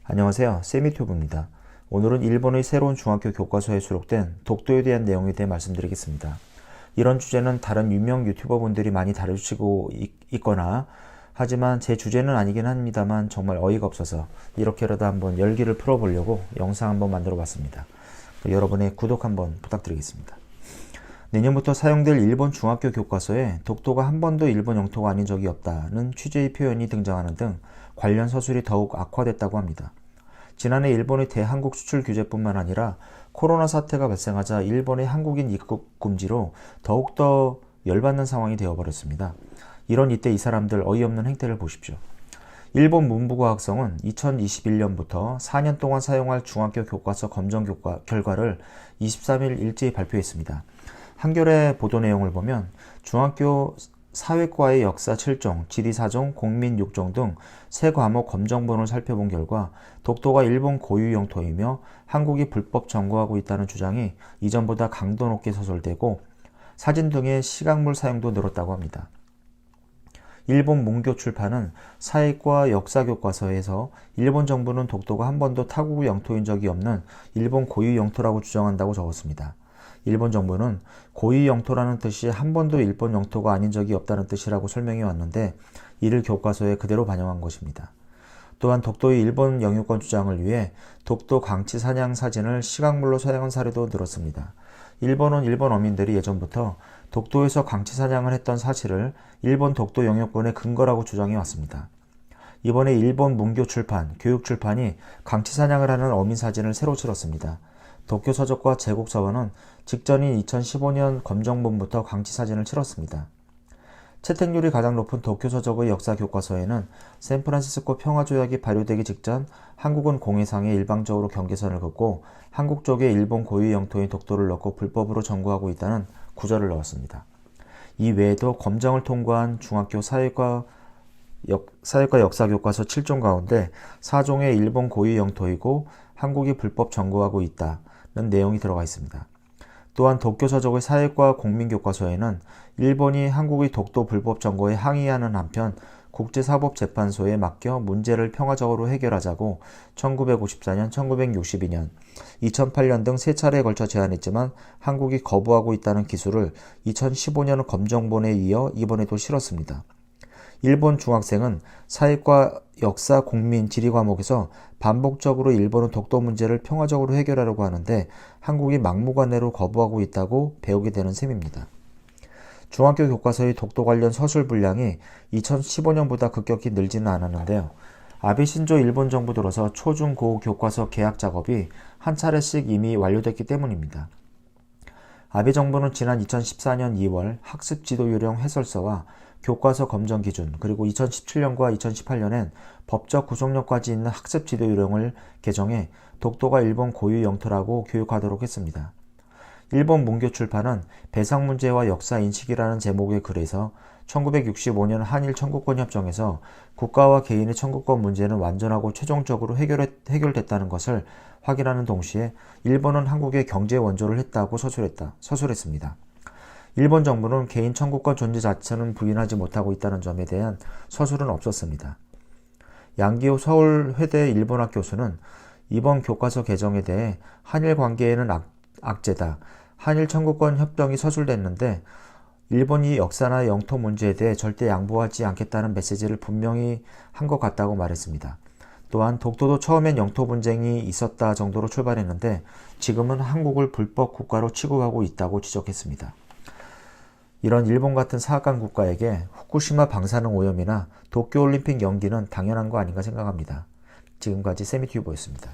안녕하세요. 세미튜브입니다. 오늘은 일본의 새로운 중학교 교과서에 수록된 독도에 대한 내용에 대해 말씀드리겠습니다. 이런 주제는 다른 유명 유튜버분들이 많이 다루시고 있거나 하지만 제 주제는 아니긴 합니다만 정말 어이가 없어서 이렇게라도 한번 열기를 풀어보려고 영상 한번 만들어 봤습니다. 여러분의 구독 한번 부탁드리겠습니다. 내년부터 사용될 일본 중학교 교과서에 독도가 한 번도 일본 영토가 아닌 적이 없다는 취지의 표현이 등장하는 등 관련 서술이 더욱 악화됐다고 합니다. 지난해 일본의 대한국 수출 규제뿐만 아니라 코로나 사태가 발생하자 일본의 한국인 입국 금지로 더욱더 열받는 상황이 되어버렸습니다. 이런 이때 이 사람들 어이없는 행태를 보십시오. 일본 문부과 학성은 2021년부터 4년 동안 사용할 중학교 교과서 검정 결과를 23일 일제히 발표했습니다. 한겨레 보도 내용을 보면 중학교 사회과의 역사 7종, 지리 4종, 공민 6종 등 세 과목 검정본을 살펴본 결과 독도가 일본 고유 영토이며 한국이 불법 점거하고 있다는 주장이 이전보다 강도 높게 서술되고 사진 등의 시각물 사용도 늘었다고 합니다. 일본 문교 출판은 사회과 역사 교과서에서 일본 정부는 독도가 한 번도 타국 영토인 적이 없는 일본 고유 영토라고 주장한다고 적었습니다. 일본 정부는 고유 영토라는 뜻이 한 번도 일본 영토가 아닌 적이 없다는 뜻이라고 설명해 왔는데 이를 교과서에 그대로 반영한 것입니다. 또한 독도의 일본 영유권 주장을 위해 독도 강치 사냥 사진을 시각물로 사용한 사례도 늘었습니다. 일본은 일본 어민들이 예전부터 독도에서 강치 사냥을 했던 사실을 일본 독도 영유권의 근거라고 주장해 왔습니다. 이번에 일본 문교 출판, 교육 출판이 강치 사냥을 하는 어민 사진을 새로 실었습니다. 도쿄 서적과 제국서원은 직전인 2015년 검정본부터 강치 사진을 치렀습니다. 채택률이 가장 높은 도쿄 서적의 역사 교과서에는 샌프란시스코 평화조약이 발효되기 직전 한국은 공해상에 일방적으로 경계선을 긋고 한국 쪽에 일본 고유 영토인 독도를 넣고 불법으로 점거하고 있다는 구절을 넣었습니다. 이 외에도 검정을 통과한 중학교 사회과 역사 교과서 7종 가운데 4종의 일본 고유 영토이고 한국이 불법 점거하고 있다는 내용이 들어가 있습니다. 또한 도쿄 서적의 사회과 공민교과서에는 일본이 한국의 독도 불법 점거에 항의하는 한편 국제사법재판소에 맡겨 문제를 평화적으로 해결하자고 1954년, 1962년, 2008년 등 세 차례에 걸쳐 제안했지만 한국이 거부하고 있다는 기술을 2015년 검정본에 이어 이번에도 실었습니다. 일본 중학생은 사회과 역사, 공민, 지리 과목에서 반복적으로 일본은 독도 문제를 평화적으로 해결하려고 하는데 한국이 막무가내로 거부하고 있다고 배우게 되는 셈입니다. 중학교 교과서의 독도 관련 서술 분량이 2015년보다 급격히 늘지는 않았는데요. 아베 신조 일본 정부 들어서 초, 중, 고 교과서 개학 작업이 한 차례씩 이미 완료됐기 때문입니다. 아베 정부는 지난 2014년 2월 학습 지도 요령 해설서와 교과서 검정 기준, 그리고 2017년과 2018년엔 법적 구속력까지 있는 학습 지도 요령을 개정해 독도가 일본 고유 영토라고 교육하도록 했습니다. 일본 문교 출판은 배상 문제와 역사 인식이라는 제목의 글에서 1965년 한일 청구권 협정에서 국가와 개인의 청구권 문제는 완전하고 최종적으로 해결됐다는 것을 확인하는 동시에 일본은 한국의 경제 원조를 했다고 서술했습니다. 일본 정부는 개인 청구권 존재 자체는 부인하지 못하고 있다는 점에 대한 서술은 없었습니다. 양기호 서울회대 일본학 교수는 이번 교과서 개정에 대해 한일 관계에는 악재다. 한일 청구권 협정이 서술됐는데 일본이 역사나 영토 문제에 대해 절대 양보하지 않겠다는 메시지를 분명히 한 것 같다고 말했습니다. 또한 독도도 처음엔 영토 분쟁이 있었다 정도로 출발했는데 지금은 한국을 불법 국가로 취급하고 있다고 지적했습니다. 이런 일본 같은 사악한 국가에게 후쿠시마 방사능 오염이나 도쿄올림픽 연기는 당연한 거 아닌가 생각합니다. 지금까지 세미튜버였습니다.